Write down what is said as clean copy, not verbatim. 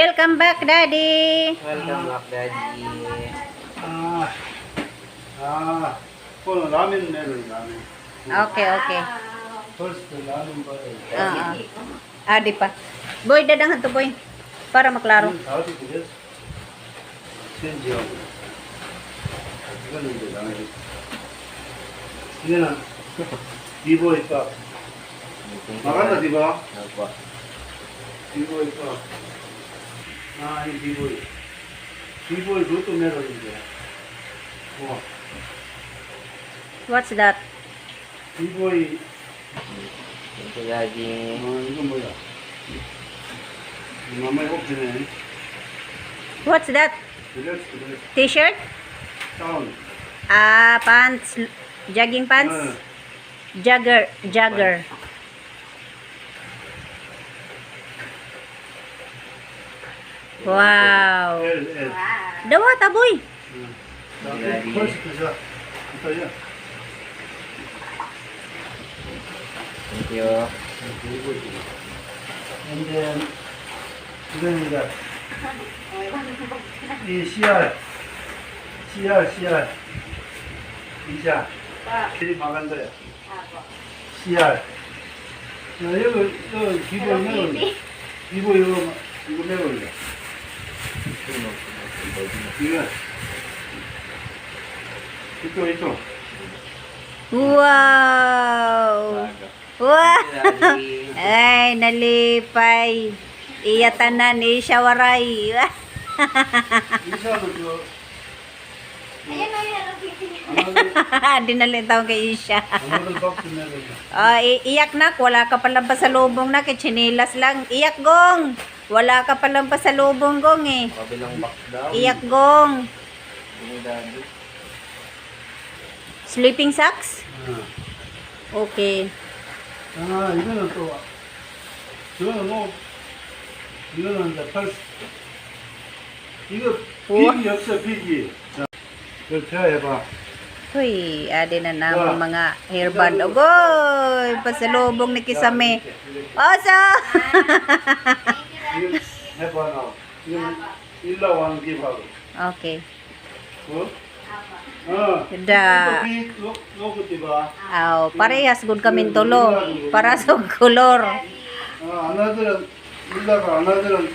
Welcome back, Daddy. Welcome back, Daddy. 그거는 라면 내는 라면. Okay. First 라면 버려. Adi pa. Boy, dadang to boy. Para maklaro. 어디 그랬어? 센지요. 이거는 이제 라면. 이거는 비보 있다. 나간다 비보. Opo. 비보 있다. 이 비보. 비보에 그것도 내려오는데. What's that? 비보이. Thank you, Daddy. 이거 뭐야? mamay 없지네. What's that? 그래. T-shirt? 다운. Pants. Jogging pants? Jogger. Wow. L. Dawa ta boy. First 그자. 이거야. Thank you. And then 이거는 이제 이 CR 이자 길이 막한다요. CR. 이거 기본 내려. 기본 이거 내려. 이쪽. Wow. Wow. Ay, nalipay. Iyatanan ni Shawaray. 이사도 Dinalin taong kay Isha. another box never. Iyak na, wala ka palang pasalubong na, kitsinilas lang. Iyak, Gong. Wala ka palang pasalubong, Gong eh. Kabilang box daw. Iyak, Gong. Ini, Daddy. Sleeping socks? Okay. 이거는 또 저는 이거는 이제 이거 비기 없어 비기. 자, 이거 해봐. Uy, adi na naman mga hairband. Ogoy, pasalubong ni Kisame. Oso! 이거 해봐 나. 이거 일로 왕 기하고. Okay. Da. Da. 놓고 තිබා. Parehas good kami tulo. Para sa color. 안아들은 일라가 안아들은